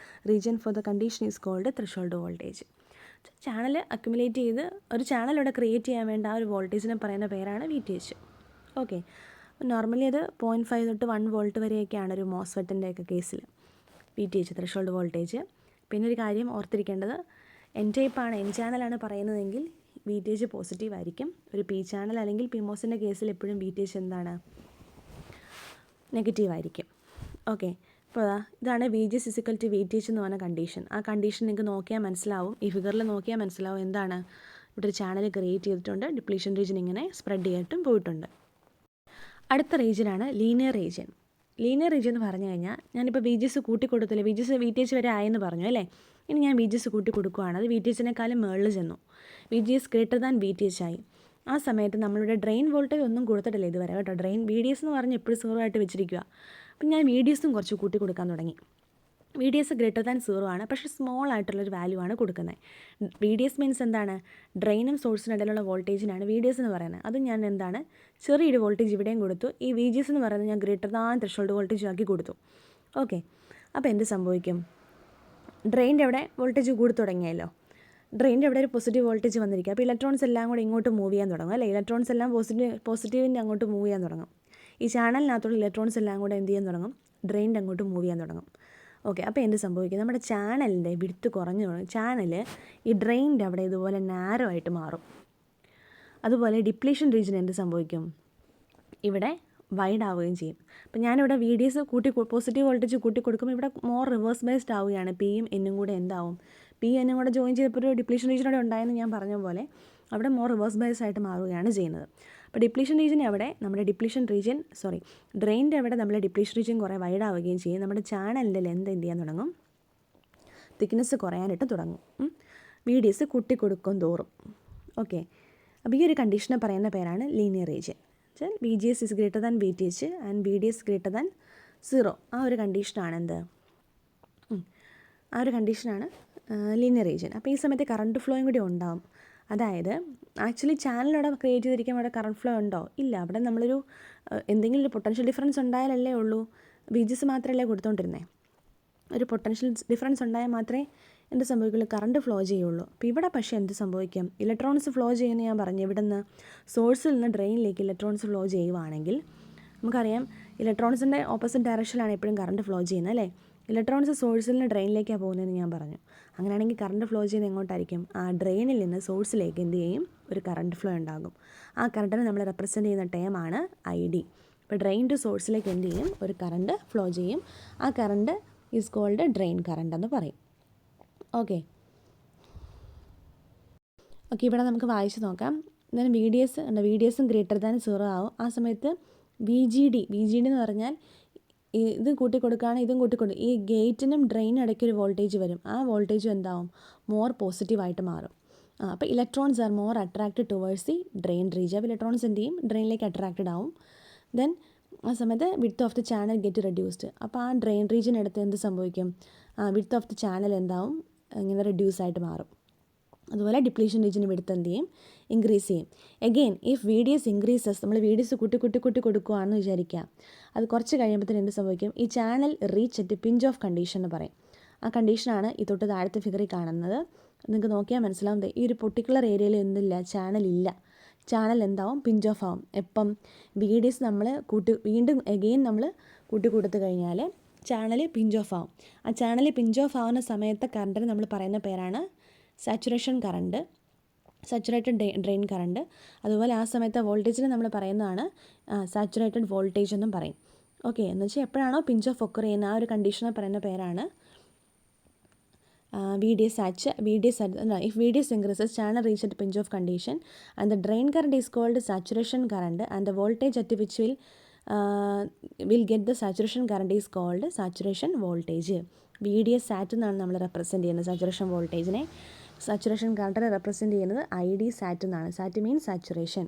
region for the condition is called threshold voltage. Channel accumulate ചെയ്ത് ഒരു channel ഇവിടെ create ചെയ്യാൻ വേണ്ട ആ ഒരു വോൾട്ടേജിനെ പറയുന്ന പേരാണ് VTH. ഓക്കെ, നോർമലി അത് 0.5 തൊട്ട് 1 വോൾട്ട് വരെയൊക്കെയാണ് ഒരു മോസ്ഫെറ്റിൻ്റെ ഒക്കെ കേസിൽ VTH ത്രെഷോൾഡ് വോൾട്ടേജ്. പിന്നെ ഒരു കാര്യം ഓർത്തിരിക്കേണ്ടത്, N ടൈപ്പാണ്, N ചാനലാണ് പറയുന്നതെങ്കിൽ VTH പോസിറ്റീവ് ആയിരിക്കും. ഒരു P ചാനൽ അല്ലെങ്കിൽ PMOSൻ്റെ കേസിൽ എപ്പോഴും VTH എന്താണ്, നെഗറ്റീവ് ആയിരിക്കും. ഓക്കെ, അപ്പോൾ ഇതാണ് VGS is equal to VTH എന്ന് പറഞ്ഞ കണ്ടീഷൻ. ആ കണ്ടീഷൻ നിങ്ങൾക്ക് നോക്കിയാൽ മനസ്സിലാവും, ഈ ഫിഗറിൽ നോക്കിയാൽ മനസ്സിലാവും എന്താണ്, ഇവിടെ ഒരു ചാനൽ ക്രിയേറ്റ് ചെയ്തിട്ടുണ്ട്, ഡിപ്ലീഷൻ റീജിയൻ ഇങ്ങനെ സ്പ്രെഡ് ചെയ്തിട്ടും പോയിട്ടുണ്ട്. അടുത്ത റീജിയനാണ് ലീനിയർ റീജിയൻ. ലീനിയർ റീജിയൻ എന്ന് പറഞ്ഞു കഴിഞ്ഞാൽ ഞാനിപ്പോൾ VGS കൂട്ടി കൊടുത്തില്ല, VTH വരെ ആയെന്ന് പറഞ്ഞു അല്ലേ. ഇനി ഞാൻ VGS കൂട്ടി കൊടുക്കുകയാണ്, അത് VTHനേക്കാളും മുകളിൽ ചെന്നു, VGS ഗ്രേറ്റർ ദാൻ VTH ആയി. ആ സമയത്ത് നമ്മളിവിടെ ഡ്രെയിൻ വോൾട്ടേജ് ഒന്നും കൊടുത്തിട്ടില്ല ഇതുവരെ കേട്ടോ. ഡ്രെയിൻ VDS എന്ന് പറഞ്ഞ് എപ്പോഴും 0 ആയിട്ട് വെച്ചിരിക്കുക. അപ്പം ഞാൻ VDSും കുറച്ച് കൂട്ടി കൊടുക്കാൻ തുടങ്ങി. VDS ഗ്രേറ്റർ ദാൻ 0 ആണ്, പക്ഷേ സ്മോൾ ആയിട്ടുള്ളൊരു വാല്യൂ ആണ് കൊടുക്കുന്നത്. VDS മീൻസ് എന്താണ്, ഡ്രെയിനും സോഴ്സിനും ഇടയിലുള്ള വോൾട്ടേജിനാണ് VDS എന്ന് പറയുന്നത്. അത് ഞാൻ എന്താണ്, ചെറിയൊരു വോൾട്ടേജ് ഇവിടെയും കൊടുത്തു. ഈ VGS എന്ന് പറയുന്നത് ഞാൻ ഗ്രേറ്റർ ദാൻ ത്രെഷോൾഡ് വോൾട്ടേജ് ആക്കി കൊടുത്തു. ഓക്കെ, അപ്പോൾ എന്ത് സംഭവിക്കും, ഡ്രെയിൻ്റെ അവിടെ വോൾട്ടേജ് കൂടി തുടങ്ങിയല്ലോ, ഡ്രെയിൻ്റെ അവിടെ ഒരു പോസിറ്റീവ് വോൾട്ടേജ് വന്നിരിക്കുക. അപ്പോൾ ഇലക്ട്രോൺസ് എല്ലാം കൂടെ ഇങ്ങോട്ട് മൂവ് ചെയ്യാൻ തുടങ്ങും അല്ലേ. ഇലക്ട്രോൺസ് എല്ലാം പോസിറ്റീവിൻ്റെ അങ്ങോട്ട് മൂവ് ചെയ്യാൻ തുടങ്ങും. ഈ ചാനലിനകത്തുള്ള ഇലക്ട്രോൺസ് എല്ലാം കൂടെ എന്ത് ചെയ്യാൻ തുടങ്ങും, ഡ്രെയിൻ്റെ അങ്ങോട്ട് മൂവ് ചെയ്യാൻ തുടങ്ങും. ഓക്കെ, അപ്പോൾ എന്ത് സംഭവിക്കും, നമ്മുടെ ചാനലിൻ്റെ വിഡ്ത്ത് കുറഞ്ഞു തുടങ്ങും. ചാനൽ ഈ ഡ്രെയിൻ്റെ അവിടെ ഇതുപോലെ നാരോ ആയിട്ട് മാറും. അതുപോലെ ഡിപ്ലീഷൻ റീജിയൻ എന്ത് സംഭവിക്കും, ഇവിടെ വൈഡ് ആവുകയും ചെയ്യും. അപ്പോൾ ഞാനിവിടെ VDS പോസിറ്റീവ് വോൾട്ടേജ് കൂട്ടി കൊടുക്കുമ്പോൾ ഇവിടെ മോർ റിവേഴ്സ് ബേസ്ഡ് ആവുകയാണ്. Pയും Nനും കൂടെ എന്താവും, P-N കൂടെ ജോയിൻ ചെയ്തപ്പോൾ ഒരു ഡിപ്ലീഷൻ റീജിയൻ അവിടെ ഉണ്ടായെന്ന് ഞാൻ പറഞ്ഞ പോലെ അവിടെ മോർ റിവേഴ്സ് ബേസ് ആയിട്ട് മാറുകയാണ് ചെയ്യുന്നത്. അപ്പോൾ ഡിപ്ലീഷൻ റീജിയൻ അവിടെ നമ്മുടെ ഡ്രെയിൻ്റെ അവിടെ നമ്മുടെ ഡിപ്ലീഷൻ റീജിയൻ കുറേ വൈഡ് ആവുകയും ചെയ്യും. നമ്മുടെ ചാനലിൻ്റെ ലെന്ത് എന്ത് ചെയ്യാൻ തുടങ്ങും, തിക്നെസ് കുറയാനായിട്ട് തുടങ്ങും. VDS കൂട്ടി കൊടുക്കും തോറും. ഓക്കെ, അപ്പോൾ ഈ ഒരു കണ്ടീഷനെ പറയുന്ന പേരാണ് linear region. VGS is greater than VTH and VDS greater than 0. ആ ഒരു കണ്ടീഷനാണ് എന്ത്, ആ ഒരു കണ്ടീഷനാണ് ലീനിയർ റീജിയൻ. അപ്പോൾ ഈ സമയത്ത് കറണ്ട് ഫ്ലോയും കൂടി ഉണ്ടാവും. അതായത് ആക്ച്വലി ചാനലവിടെ ക്രിയേറ്റ് ചെയ്തിരിക്കുമ്പോൾ അവിടെ കറണ്ട് ഫ്ലോ ഉണ്ടോ, ഇല്ല. അവിടെ നമ്മളൊരു എന്തെങ്കിലും ഒരു പൊട്ടൻഷ്യൽ ഡിഫറൻസ് ഉണ്ടായാലല്ലേ ഉള്ളൂ, VGS മാത്രമല്ലേ കൊടുത്തുകൊണ്ടിരുന്നത്. ഒരു പൊട്ടൻഷ്യൽ ഡിഫറൻസ് ഉണ്ടായാൽ മാത്രമേ എന്ത് സംഭവിക്കുള്ളൂ, കറണ്ട് ഫ്ലോ ചെയ്യുള്ളൂ. അപ്പോൾ ഇവിടെ പക്ഷേ എന്ത് സംഭവിക്കും, ഇലക്ട്രോൺസ് ഫ്ലോ ചെയ്യുമെന്ന് ഞാൻ പറഞ്ഞു. ഇവിടെ നിന്ന് സോഴ്സിൽ നിന്ന് ഡ്രെയിനിലേക്ക് ഇലക്ട്രോൺസ് ഫ്ലോ ചെയ്യുവാണെങ്കിൽ നമുക്കറിയാം ഇലക്ട്രോൺസിൻ്റെ ഓപ്പോസിറ്റ് ഡയറക്ഷനിലാണ് എപ്പോഴും കറണ്ട് ഫ്ലോ ചെയ്യുന്നത് അല്ലേ. ഇലക്ട്രോൺസ് സോഴ്സിൽ നിന്ന് ഡ്രെയിനിലേക്കാണ് പോകുന്നതെന്ന് ഞാൻ പറഞ്ഞു. അങ്ങനെയാണെങ്കിൽ കറണ്ട് ഫ്ലോ ചെയ്യുന്നത് എങ്ങോട്ടായിരിക്കും, ആ ഡ്രെയിനിൽ നിന്ന് സോഴ്സിലേക്ക് എന്ത് ചെയ്യും, ഒരു കറണ്ട് ഫ്ലോ ഉണ്ടാകും. ആ കറണ്ടിനെ നമ്മൾ റെപ്രസെൻറ്റ് ചെയ്യുന്ന ടേമാണ് ID. ഇപ്പോൾ ഡ്രെയിൻ ടു സോഴ്സിലേക്ക് എന്ത് ചെയ്യും, ഒരു കറണ്ട് ഫ്ലോ ചെയ്യും. ആ current is called drain current എന്ന് പറയും. ഓക്കെ, ഇവിടെ നമുക്ക് വായിച്ച് നോക്കാം. then VDSും ഗ്രേറ്റർ ദാൻ 0 ആവും. ആ സമയത്ത് VGD എന്ന് പറഞ്ഞാൽ ഇത് കൂട്ടി കൊടുക്കുകയാണ്, ഇതും കൂട്ടിക്കൊടുക്കും. ഈ ഗേറ്റിനും ഡ്രെയിനും ഇടയ്ക്കൊരു വോൾട്ടേജ് വരും. ആ വോൾട്ടേജ് എന്താവും, മോർ പോസിറ്റീവായിട്ട് മാറും. അപ്പോൾ electrons are more attracted towards the drain region. അപ്പോൾ ഇലക്ട്രോൺസ് എന്ത് ചെയ്യും, ഡ്രെയിനിലേക്ക് അട്രാക്റ്റഡ് ആവും. ദെൻ ആ സമയത്ത് width of the channel get reduced. അപ്പോൾ ആ ഡ്രെയിൻ റീജിയൻ എടുത്ത് എന്ത് സംഭവിക്കും, വിഡ്ത്ത് ഓഫ് ദി ചാനൽ എന്താവും, ഇങ്ങനെ റെഡ്യൂസ് ആയിട്ട് മാറും. അതുപോലെ ഡിപ്ലീഷൻ റീജിയൻ വിഡ്ത്ത് എന്ത് ചെയ്യും, ഇൻക്രീസ് ചെയ്യും. എഗെയിൻ ഇഫ് VDS ഇൻക്രീസസ്, നമ്മൾ VDS കൂട്ടി കൊടുക്കുകയാണെന്ന് വിചാരിക്കുക. അത് കുറച്ച് കഴിയുമ്പോഴത്തേന് എന്ത് സംഭവിക്കും, ഈ channel reach at pinch of condition എന്ന് പറയും. ആ കണ്ടീഷനാണ് ഈ തൊട്ട് താഴത്തെ ഫിഗറിൽ കാണുന്നത്. നിങ്ങൾക്ക് നോക്കിയാൽ മനസ്സിലാവും, ഈ ഒരു പെർട്ടിക്കുലർ ഏരിയയിൽ എന്തില്ല, ചാനലില്ല. ചാനൽ എന്താവും, പിഞ്ച് ഓഫ് ആവും. എപ്പം VDS നമ്മൾ വീണ്ടും എഗെയിൻ നമ്മൾ കൂട്ടി കൊടുത്തു കഴിഞ്ഞാൽ ചാനൽ പിഞ്ച് ഓഫ് ആവും. ആ ചാനൽ പിഞ്ച് ഓഫ് ആവുന്ന സമയത്തെ കറണ്ടിന് നമ്മൾ പറയുന്ന പേരാണ് saturation current, saturated drain current. അതുപോലെ ആ സമയത്തെ വോൾട്ടേജിന് നമ്മൾ പറയുന്നതാണ് സാച്ചുറേറ്റഡ് വോൾട്ടേജ് എന്നും പറയും. ഓക്കെ, എന്ന് വെച്ചാൽ എപ്പോഴാണോ പിഞ്ച് ഓഫ് ഒക്കർ ചെയ്യുന്ന ആ ഒരു കണ്ടീഷനെ പറയുന്ന പേരാണ് VDS. If VDS increases, channel reach at pinch of condition and the drain current is called saturation current and the voltage at which will get the saturation current is called saturation voltage. VDS സാറ്റ് എന്നാണ് നമ്മൾ represent ചെയ്യുന്നത് saturation വോൾട്ടേജിനെ. Saturation കറണ്ടിനെ represent ചെയ്യുന്നത് ID സാറ്റ് എന്നാണ്. സാറ്റ് means saturation.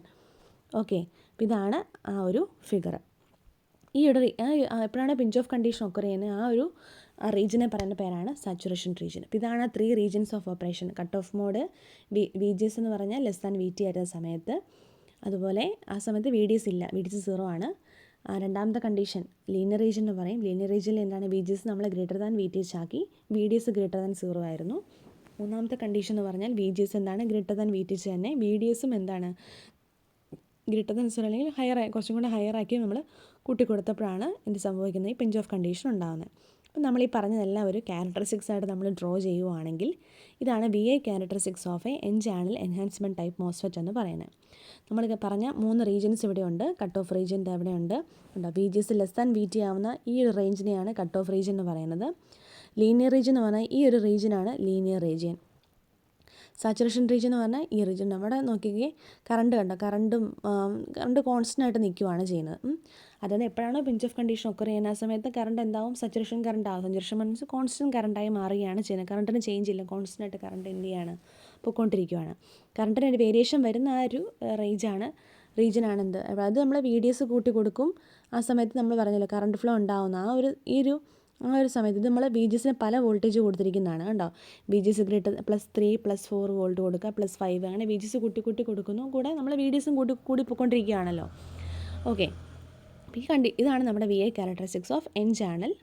Okay, അപ്പോൾ ഇതാണ് ആ ഒരു ഫിഗർ. ഈ ഒരു എപ്പോഴാണ് പിഞ്ച് ഓഫ് കണ്ടീഷൻ ഒക്കർ ചെയ്യുന്നത്, ആ ഒരു റീജിയനെ പറയുന്ന പേരാണ് സാച്ചുറേഷൻ റീജിയൻ. അപ്പോൾ ഇതാണ് 3 regions of operation. Cut off mode VGS എന്ന് പറഞ്ഞാൽ ലെസ് ദാൻ VT ആയിരുന്ന സമയത്ത്, അതുപോലെ ആ സമയത്ത് VDS ഇല്ല, VDS 0 ആണ്. രണ്ടാമത്തെ കണ്ടീഷൻ ലീനിയർ റീജിയൻ എന്ന് പറയും. ലീനിയർ റീജിയനിൽ എന്താണ് VGS നമ്മൾ ഗ്രീറ്റർ ദാൻ VTH ആക്കി, VDS ഗ്രീറ്റർ ദാൻ 0 ആയിരുന്നു. മൂന്നാമത്തെ കണ്ടീഷൻ എന്ന് പറഞ്ഞാൽ VGS എന്താണ് ഗ്രീറ്റർ ദാൻ VTH തന്നെ, VDSും എന്താണ് ഗ്രീറ്റർ ദാൻ 0 അല്ലെങ്കിൽ ഹയർ, കുറച്ചും കൂടെ ഹയർ ആക്കി നമ്മൾ കൂട്ടിക്കൊടുത്തപ്പോഴാണ് എന്ത് സംഭവിക്കുന്നത്, ഈ പിഞ്ച് ഓഫ് കണ്ടീഷൻ ഉണ്ടാകുന്നത്. അപ്പോൾ നമ്മൾ ഈ പറഞ്ഞതെല്ലാം ഒരു ക്യാരക്ടറിസ്റ്റിക്സ് ആയിട്ട് നമ്മൾ ഡ്രോ ചെയ്യുവാണെങ്കിൽ ഇതാണ് VI characteristics of N channel enhancement type MOSFET എന്ന് പറയുന്നത്. നമ്മളിത് പറഞ്ഞ 3 റീജിയൻസ് ഇവിടെയുണ്ട്. കട്ട് ഓഫ് റീജിയൻ എവിടെയുണ്ട്, ഉണ്ടോ, VGS ലെസ് ദാൻ VT ആവുന്ന ഈ ഒരു റേഞ്ചിനെയാണ് കട്ട് ഓഫ് റീജിയൻ എന്ന് പറയുന്നത്. ലീനിയർ റീജിയൻ എന്ന് പറഞ്ഞാൽ ഈ ഒരു റീജിയനാണ് ലീനിയർ റീജിയൻ. സാച്ചുറേഷൻ റീജിയൻ എന്ന് പറഞ്ഞാൽ ഈ റീജിയൻ. അവിടെ നോക്കിക്കേ, കറണ്ട് കണ്ടോ, കറണ്ട് കോൺസ്റ്റൻ്റ് ആയിട്ട് നിൽക്കുവാണ് ചെയ്യുന്നത്. അതായത് എപ്പോഴാണോ പിഞ്ച് ഓഫ് കണ്ടീഷൻ ഒക്കർ ചെയ്യുന്ന ആ സമയത്ത് കറണ്ട് എന്താവും, സാച്ചുറേഷൻ കറണ്ട് ആവും. സാച്ചുറേഷൻ മീൻസ് കോൺസ്റ്റൻറ്റ് കറണ്ടായി മാറുകയാണ് ചെയ്യുന്നത്. കറണ്ടിന് ചേഞ്ച് ഇല്ല, കോൺസ്റ്റൻ്റ് ആയിട്ട് കറണ്ട് എന്ത് ചെയ്യാണ്, പോയിക്കൊണ്ടിരിക്കുകയാണ്. കറണ്ടിന് ഒരു വേരിയേഷൻ വരുന്ന ആ ഒരു റീജിയനാണ് എന്ത്, അത് നമ്മൾ VDS കൂട്ടി കൊടുക്കും. ആ സമയത്ത് നമ്മൾ പറഞ്ഞല്ലോ കറണ്ട് ഫ്ലോ ഉണ്ടാവുന്ന ആ ഒരു സമയത്ത് ഇത് നമ്മൾ VGSന് പല വോൾട്ടേജ് കൊടുത്തിരിക്കുന്നതാണ് കണ്ടോ. VGS ഗ്രീറ്റർ +3 +4 വോൾട്ട് കൊടുക്കുക, +5 അങ്ങനെ VGS കൂട്ടി കൊടുക്കുന്നു. കൂടെ നമ്മൾ VDSും കൂടി പോയിക്കൊണ്ടിരിക്കുകയാണല്ലോ. ഓക്കെ, ഇതാണ് നമ്മുടെ VI characteristics of N channel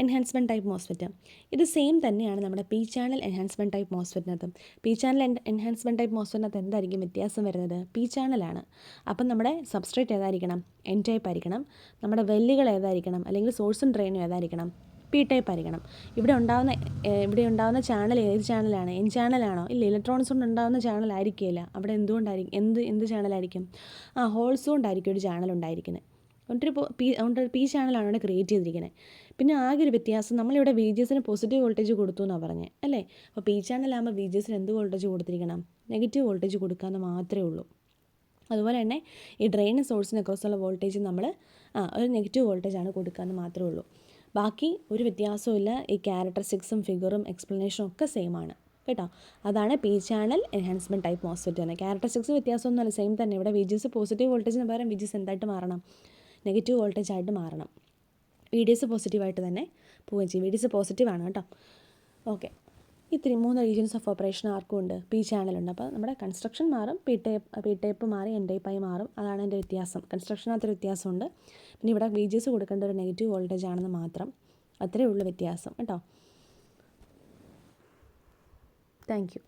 enhancement type MOSFET. ഇത് സെയിം തന്നെയാണ് നമ്മുടെ P ചാനൽ എൻഹാൻസ്മെൻറ്റ് ടൈപ്പ് മോസ്ഫെറ്റിനകത്തും. P ചാനൽ എൻഹാൻസ്മെൻറ്റ് ടൈപ്പ് മോസ്ഫെറ്റിനകത്ത് എന്തായിരിക്കും വ്യത്യാസം വരുന്നത്, P ചാനലാണ്. അപ്പം നമ്മുടെ സബ്സ്ട്രേറ്റ് ഏതായിരിക്കണം, N ടൈപ്പ് ആയിരിക്കണം. നമ്മുടെ വെല്ലുകൾ ഏതായിരിക്കണം, അല്ലെങ്കിൽ സോഴ്സും ഡ്രെയിനും ഏതായിരിക്കണം, P ടൈപ്പ് ആയിരിക്കണം. ഇവിടെ ഉണ്ടാകുന്ന ചാനൽ ഏത് ചാനലാണ്, N ചാനലാണോ, ഇല്ല, ഇലക്ട്രോൺസ് കൊണ്ട് ഉണ്ടാകുന്ന ചാനൽ ആയിരിക്കില്ല. അവിടെ എന്തുകൊണ്ടായിരിക്കും, എന്ത് ചാനലായിരിക്കും, ഹോൾസ് കൊണ്ടായിരിക്കും ഒരു ചാനൽ ഉണ്ടായിരിക്കുന്നത്. അതുകൊണ്ടൊരു P ചാനലാണ് ഇവിടെ ക്രിയേറ്റ് ചെയ്തിരിക്കുന്നത്. പിന്നെ ആകെ ഒരു വ്യത്യാസം, നമ്മളിവിടെ VGSന് പോസിറ്റീവ് വോൾട്ടേജ് കൊടുത്തു എന്നാണ് പറഞ്ഞത് അല്ലേ. അപ്പോൾ P ചാനലാകുമ്പോൾ VGSന് എന്ത് വോൾട്ടേജ് കൊടുത്തിരിക്കണം, നെഗറ്റീവ് വോൾട്ടേജ് കൊടുക്കാമെന്ന് മാത്രമേ ഉള്ളൂ. അതുപോലെ തന്നെ ഈ ഡ്രെയിൻ സോഴ്സിന് അക്രോസുള്ള വോൾട്ടേജ് നമ്മൾ ഒരു നെഗറ്റീവ് വോൾട്ടേജാണ് കൊടുക്കാമെന്ന് മാത്രമേ ഉള്ളൂ. ബാക്കി ഒരു വ്യത്യാസവും. ഈ ക്യാരക്ടറിസ്റ്റിക്സും ഫിഗറും എക്സ്പ്ലനേഷനും ഒക്കെ സെയിം ആണ് കേട്ടോ. അതാണ് P channel enhancement type MOSFET തന്നെ. ക്യാരക്ടറിസ്റ്റിക്സ് വ്യത്യാസമൊന്നുമല്ല, സെയിം തന്നെ. ഇവിടെ VGS പോസിറ്റീവ് വോൾട്ടേജിന് പകരം VGS എന്തായിട്ട് മാറണം, നെഗറ്റീവ് വോൾട്ടേജ് ആയിട്ട് മാറണം. VDS പോസിറ്റീവായിട്ട് തന്നെ പോവുകയും ചെയ്യും. VDS പോസിറ്റീവാണ് കേട്ടോ. ഓക്കെ, ഇത്തിരി 3 റീജിയൻസ് ഓഫ് ഓപ്പറേഷൻ ആർക്കും ഉണ്ട്, P ചാനലുണ്ട്. അപ്പോൾ നമ്മുടെ കൺസ്ട്രക്ഷൻ മാറും, P ടൈപ്പ് മാറി N ടൈപ്പായി മാറും. അതാണ് എൻ്റെ വ്യത്യാസം. കൺസ്ട്രക്ഷനകത്തൊരു വ്യത്യാസമുണ്ട്. പിന്നെ ഇവിടെ VGS കൊടുക്കേണ്ട ഒരു നെഗറ്റീവ് വോൾട്ടേജ് ആണെന്ന് മാത്രം, അത്രയേ ഉള്ളൂ വ്യത്യാസം കേട്ടോ. Thank you.